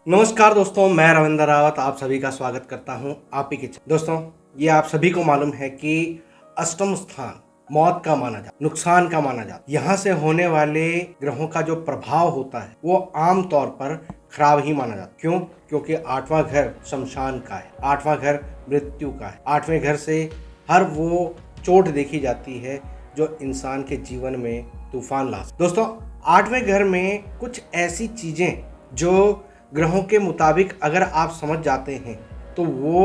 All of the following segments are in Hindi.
नमस्कार दोस्तों, मैं रविंद्र रावत आप सभी का स्वागत करता हूं आप ही के दोस्तों, ये आप सभी को मालूम है कि अष्टम स्थान मौत का माना जाता, नुकसान का माना जाता। यहाँ से होने वाले ग्रहों का जो प्रभाव होता है वो आम तौर पर खराब ही माना जाता। क्यों? क्योंकि 8वां घर शमशान का है, 8वां घर मृत्यु का है। 8वें घर से हर वो चोट देखी जाती है जो इंसान के जीवन में तूफान ला सकती। दोस्तों, 8वें घर में कुछ ऐसी चीजें जो ग्रहों के मुताबिक अगर आप समझ जाते हैं तो वो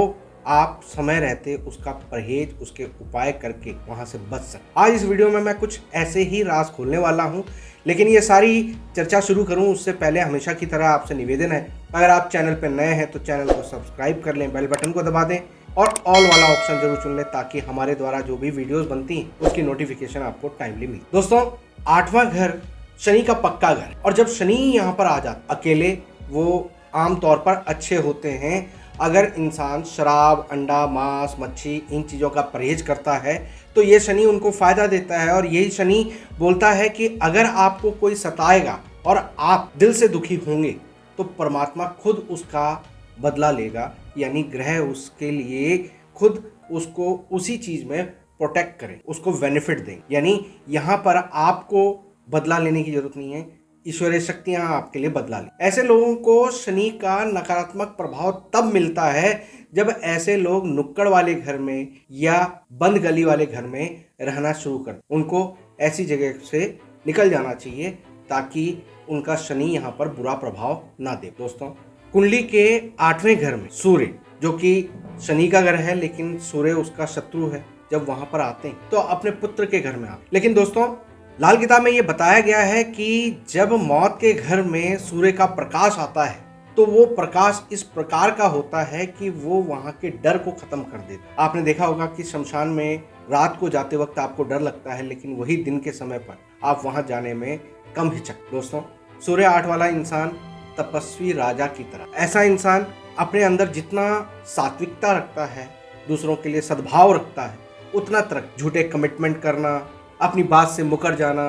आप समय रहते उसका परहेज, उसके उपाय करके वहां से बच सकते। आज इस वीडियो में मैं कुछ ऐसे ही राज खोलने वाला हूं, लेकिन ये सारी चर्चा शुरू करूं उससे पहले हमेशा की तरह आपसे निवेदन है, अगर आप चैनल पर नए हैं तो चैनल को सब्सक्राइब कर लें, बेल बटन को दबा दें और ऑल वाला ऑप्शन जरूर चुन लें ताकि हमारे द्वारा जो भी वीडियोस बनती हैं उसकी नोटिफिकेशन आपको टाइमली मिले। दोस्तों, 8वां घर शनि का पक्का घर, और जब शनि यहाँ पर आ जाता अकेले, वो आम तौर पर अच्छे होते हैं। अगर इंसान शराब, अंडा, मांस, मच्छी इन चीज़ों का परहेज करता है तो ये शनि उनको फ़ायदा देता है, और यही शनि बोलता है कि अगर आपको कोई सताएगा और आप दिल से दुखी होंगे तो परमात्मा खुद उसका बदला लेगा, यानी ग्रह उसके लिए खुद उसको उसी चीज़ में प्रोटेक्ट करें, उसको बेनिफिट दें। यानी यहाँ पर आपको बदला लेने की जरूरत नहीं है, ईश्वरीय शक्तियां आपके लिए बदला ले। ऐसे लोगों को शनि का नकारात्मक प्रभाव तब मिलता है जब ऐसे लोग नुक्कड़ वाले घर में या बंद गली वाले घर में रहना शुरू कर। उनको ऐसी जगह से निकल जाना चाहिए ताकि उनका शनि यहाँ पर बुरा प्रभाव ना दे। दोस्तों, कुंडली के 8वें घर में सूर्य, जो कि शनि का घर है लेकिन सूर्य उसका शत्रु है, जब वहां पर आते हैं तो अपने पुत्र के घर में आते। लेकिन दोस्तों, लाल किताब में यह बताया गया है कि जब मौत के घर में सूर्य का प्रकाश आता है तो वो प्रकाश इस प्रकार का होता है कि वो वहां के डर को खत्म कर देता। आपने देखा होगा कि शमशान में रात को जाते वक्त आपको डर लगता है, लेकिन वही दिन के समय पर आप वहां जाने में कम हिचक। दोस्तों, सूर्य 8 वाला इंसान तपस्वी राजा की तरह, ऐसा इंसान अपने अंदर जितना सात्विकता रखता है, दूसरों के लिए सद्भाव रखता है, उतना तरक झूठे कमिटमेंट करना, अपनी बात से मुकर जाना,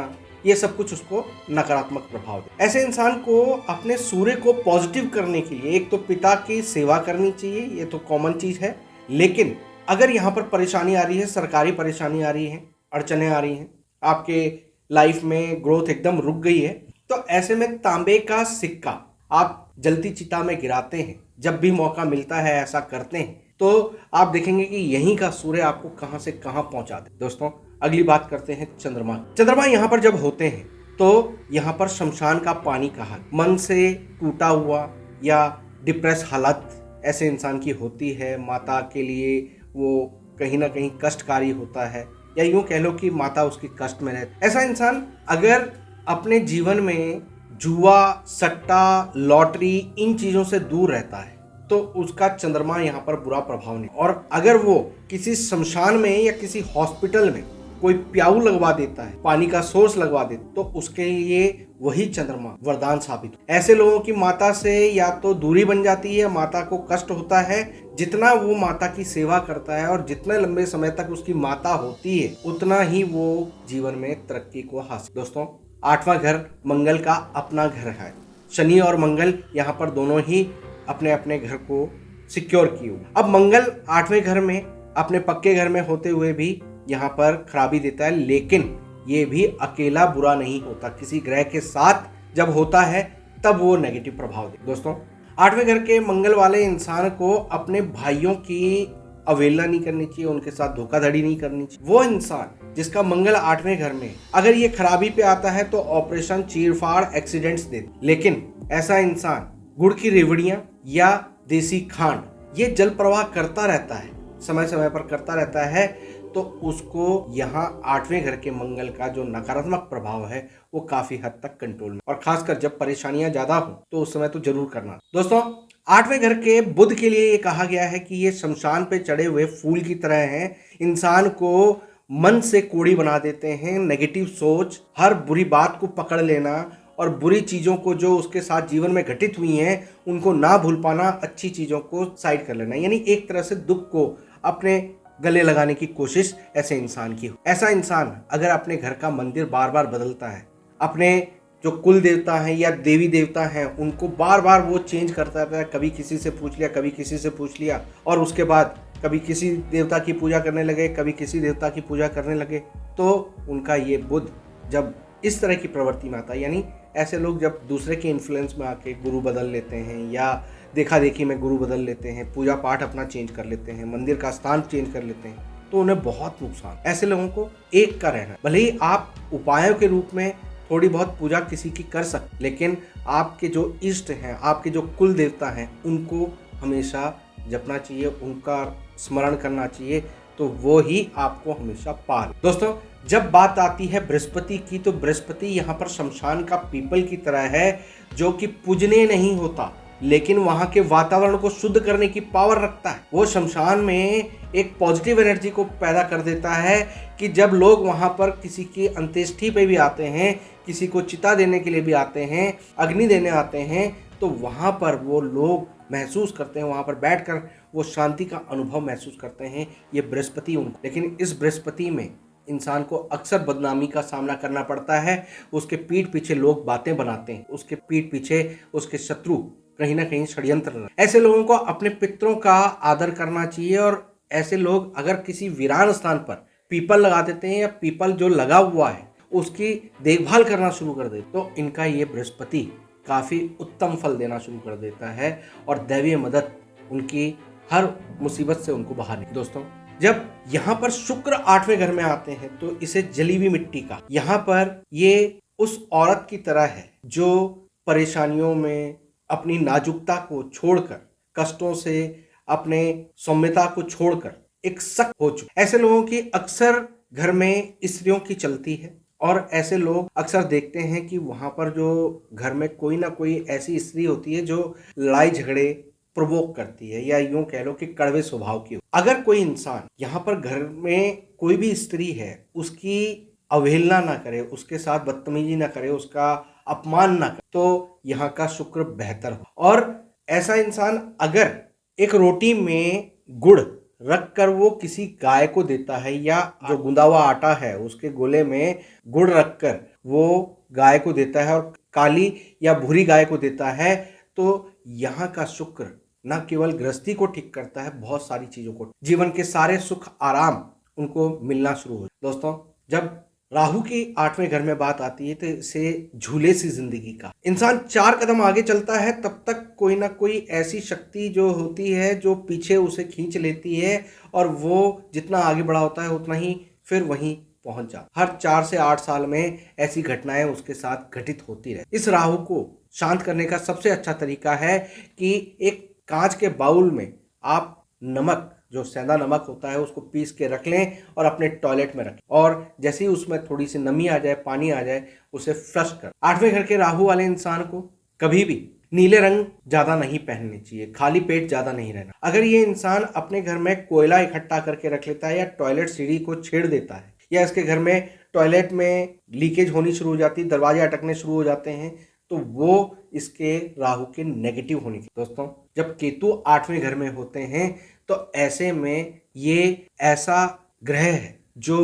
ये सब कुछ उसको नकारात्मक प्रभाव दे। ऐसे इंसान को अपने सूर्य को पॉजिटिव करने के लिए एक तो पिता की सेवा करनी चाहिए, ये तो कॉमन चीज है। लेकिन अगर यहाँ पर परेशानी आ रही है, सरकारी परेशानी आ रही है, अड़चने आ रही हैं, आपके लाइफ में ग्रोथ एकदम रुक गई है, तो ऐसे में तांबे का सिक्का आप जलती चिता में गिराते हैं, जब भी मौका मिलता है ऐसा करते हैं, तो आप देखेंगे कि यहीं का सूर्य आपको कहां से कहां पहुंचा दे। दोस्तों, अगली बात करते हैं चंद्रमा। चंद्रमा यहाँ पर जब होते हैं तो यहाँ पर शमशान का पानी कहा, मन से टूटा हुआ या डिप्रेस हालत ऐसे इंसान की होती है। माता के लिए वो कहीं ना कहीं कष्टकारी होता है, या यूं कह लो कि माता उसकी कष्ट में रहती। ऐसा इंसान अगर अपने जीवन में जुआ, सट्टा, लॉटरी इन चीजों से दूर रहता है तो उसका चंद्रमा यहाँ पर बुरा प्रभाव नहीं। और अगर वो किसी शमशान में या किसी हॉस्पिटल में कोई प्याऊ लगवा देता है, पानी का सोर्स लगवा देता, तो उसके लिए वही चंद्रमा वरदान साबित। ऐसे लोगों की माता से या तो दूरी बन जाती है, माता को कष्ट होता है। जितना वो माता की सेवा करता है और जितने लंबे समय तक उसकी माता होती है, उतना ही वो जीवन में तरक्की को हासिल। दोस्तों, 8वां घर मंगल का अपना घर है। शनि और मंगल यहाँ पर दोनों ही अपने अपने घर को सिक्योर किए हुए। अब मंगल 8वें घर में अपने पक्के घर में होते हुए भी यहाँ पर खराबी देता है, लेकिन ये भी अकेला बुरा नहीं होता, किसी ग्रह के साथ जब होता है तब वो नेगेटिव प्रभाव दे। दोस्तों, 8वें घर के मंगल वाले इंसान को अपने भाइयों की अवहेलना नहीं करनी चाहिए, उनके साथ धोखाधड़ी नहीं करनी चाहिए। वो इंसान जिसका मंगल 8वें घर में, अगर ये खराबी पे आता है तो ऑपरेशन, चीरफाड़, एक्सीडेंट्स दे। लेकिन ऐसा इंसान गुड़ की रेवड़ियां या देसी खांड ये जल प्रवाह करता रहता है, समय समय पर करता रहता है, तो उसको यहाँ 8वें घर के मंगल का जो नकारात्मक प्रभाव है वो काफी हद तक कंट्रोल में, और खासकर जब परेशानियां ज्यादा हो तो उस समय तो जरूर करना। दोस्तों, 8वें घर के बुध के लिए ये कहा गया है कि ये शमशान पे चढ़े हुए फूल की तरह हैं, इंसान को मन से कोड़ी बना देते हैं। नेगेटिव सोच, हर बुरी बात को पकड़ लेना और बुरी चीजों को जो उसके साथ जीवन में घटित हुई हैं उनको ना भूल पाना, अच्छी चीजों को साइड कर लेना, यानी एक तरह से दुख को अपने गले लगाने की कोशिश ऐसे इंसान की हो। ऐसा इंसान अगर अपने घर का मंदिर बार बार बदलता है, अपने जो कुल देवता हैं या देवी देवता हैं उनको बार बार वो चेंज करता रहता है। कभी किसी से पूछ लिया, कभी किसी से पूछ लिया, और उसके बाद कभी किसी देवता की पूजा करने लगे, कभी किसी देवता की पूजा करने लगे। तो उनका ये बुद्ध जब इस तरह की प्रवृत्ति में आता है, यानी ऐसे लोग जब दूसरे के इन्फ्लुएंस में आके गुरु बदल लेते हैं या देखा देखी में गुरु बदल लेते हैं, पूजा पाठ अपना चेंज कर लेते हैं, मंदिर का स्थान चेंज कर लेते हैं, तो उन्हें बहुत नुकसान। ऐसे लोगों को एक का रहना, भले ही आप उपायों के रूप में थोड़ी बहुत पूजा किसी की कर सकते, लेकिन आपके जो इष्ट हैं, आपके जो कुल देवता हैं, उनको हमेशा जपना चाहिए, उनका स्मरण करना चाहिए, तो वो ही आपको हमेशा पार। दोस्तों, जब बात आती है बृहस्पति की, तो बृहस्पति यहाँ पर शमशान का पीपल की तरह है, जो कि पूजनीय नहीं होता, लेकिन वहाँ के वातावरण को शुद्ध करने की पावर रखता है। वो शमशान में एक पॉजिटिव एनर्जी को पैदा कर देता है कि जब लोग वहाँ पर किसी की अंत्येष्टि पे भी आते हैं, किसी को चिता देने के लिए भी आते हैं, अग्नि देने आते हैं, तो वहाँ पर वो लोग महसूस करते हैं, वहाँ पर बैठकर वो शांति का अनुभव महसूस करते हैं। ये बृहस्पति उनको, लेकिन इस बृहस्पति में इंसान को अक्सर बदनामी का सामना करना पड़ता है। उसके पीठ पीछे लोग बातें बनाते हैं, उसके पीठ पीछे उसके शत्रु कहीं ना कहीं षड्यंत्र। ऐसे लोगों को अपने पितरों का आदर करना चाहिए, और ऐसे लोग अगर किसी वीरान स्थान पर पीपल लगा देते हैं या पीपल जो लगा हुआ है उसकी देखभाल करना शुरू कर देते, तो इनका ये बृहस्पति काफ़ी उत्तम फल देना शुरू कर देता है और दैवीय मदद उनकी हर मुसीबत से उनको बाहर निकाल। दोस्तों, जब यहाँ पर शुक्र 8वें घर में आते हैं तो इसे जली हुई मिट्टी का, यहाँ पर ये उस औरत की तरह है जो परेशानियों में अपनी नाजुकता को छोड़कर, कष्टों से अपने सौम्यता को छोड़कर एक सख्त हो चुके। ऐसे लोगों की अक्सर घर में स्त्रियों की चलती है, और ऐसे लोग अक्सर देखते हैं कि वहाँ पर जो घर में कोई ना कोई ऐसी स्त्री होती है जो लड़ाई झगड़े प्रवोक करती है, या यूं कह लो कि कड़वे स्वभाव की। अगर कोई इंसान यहाँ पर घर में कोई भी स्त्री है उसकी अवहेलना ना करे, उसके साथ बदतमीजी ना करे, उसका अपमान ना करे, तो यहाँ का शुक्र बेहतर हो। और ऐसा इंसान अगर एक रोटी में गुड़ रख कर वो किसी गाय को देता है, या जो गुंदा हुआ आटा है उसके गोले में गुड़ रख कर वो गाय को देता है, और काली या भूरी गाय को देता है, तो यहाँ का शुक्र न केवल गृहस्थी को ठीक करता है, बहुत सारी चीजों को, जीवन के सारे सुख आराम उनको मिलना शुरू हो। दोस्तों, जब राहु की 8वें घर में बात आती है तो इसे झूले सी जिंदगी का, इंसान 4 कदम आगे चलता है तब तक कोई ना कोई ऐसी शक्ति जो होती है जो पीछे उसे खींच लेती है, और वो जितना आगे बढ़ा होता है उतना ही फिर वहीं पहुंच जाता। हर 4 से 8 साल में ऐसी घटनाएं उसके साथ घटित होती रहे। इस राहु को शांत करने का सबसे अच्छा तरीका है कि एक कांच के बाउल में आप नमक, जो सेंधा नमक होता है, उसको पीस के रख लें और अपने टॉयलेट में रखें, और जैसे ही उसमें थोड़ी सी नमी आ जाए, पानी आ जाए, उसे फ्लश कर। 8वें घर के राहु वाले इंसान को कभी भी नीले रंग ज्यादा नहीं पहनने चाहिए, खाली पेट ज्यादा नहीं रहना। अगर ये इंसान अपने घर में कोयला इकट्ठा करके रख लेता है, या टॉयलेट सीढ़ी को छेड़ देता है, या इसके घर में टॉयलेट में लीकेज होनी शुरू हो जाती है, दरवाजे अटकने शुरू हो जाते हैं, तो वो इसके राहु के नेगेटिव होने की। दोस्तों, जब केतु 8वें घर में होते हैं तो ऐसे में ये ऐसा ग्रह है जो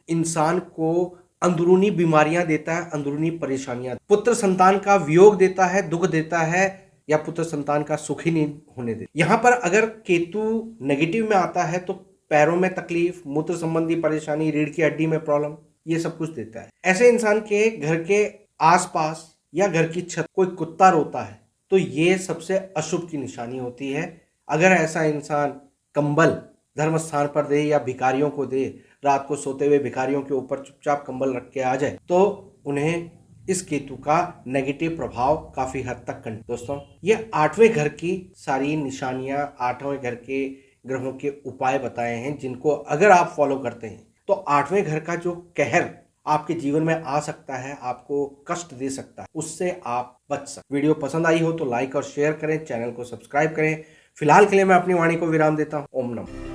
इंसान को अंदरूनी बीमारियां देता है, अंदरूनी परेशानियां, पुत्र संतान का वियोग देता है, दुख देता है, या पुत्र संतान का सुख ही नहीं होने देता। यहाँ पर अगर केतु नेगेटिव में आता है तो पैरों में तकलीफ, मूत्र संबंधी परेशानी, रीढ़ की हड्डी में प्रॉब्लम, ये सब कुछ देता है। ऐसे इंसान के घर के आसपास या घर की छत कोई कुत्ता रोता है तो ये सबसे अशुभ की निशानी होती है। अगर ऐसा इंसान कंबल धर्म स्थान पर दे या भिखारियों को दे, रात को सोते हुए भिखारियों के ऊपर चुपचाप कंबल रख के आ जाए, तो उन्हें इस केतु का नेगेटिव प्रभाव काफी हद तक दोस्तों, ये 8वें घर की सारी निशानियां, 8वें घर के ग्रहों के उपाय बताए हैं, जिनको अगर आप फॉलो करते हैं तो 8वें घर का जो कहर आपके जीवन में आ सकता है, आपको कष्ट दे सकता है, उससे आप बच सकते। वीडियो पसंद आई हो तो लाइक और शेयर करें, चैनल को सब्सक्राइब करें। फिलहाल के लिए मैं अपनी वाणी को विराम देता हूँ। ओम नमः।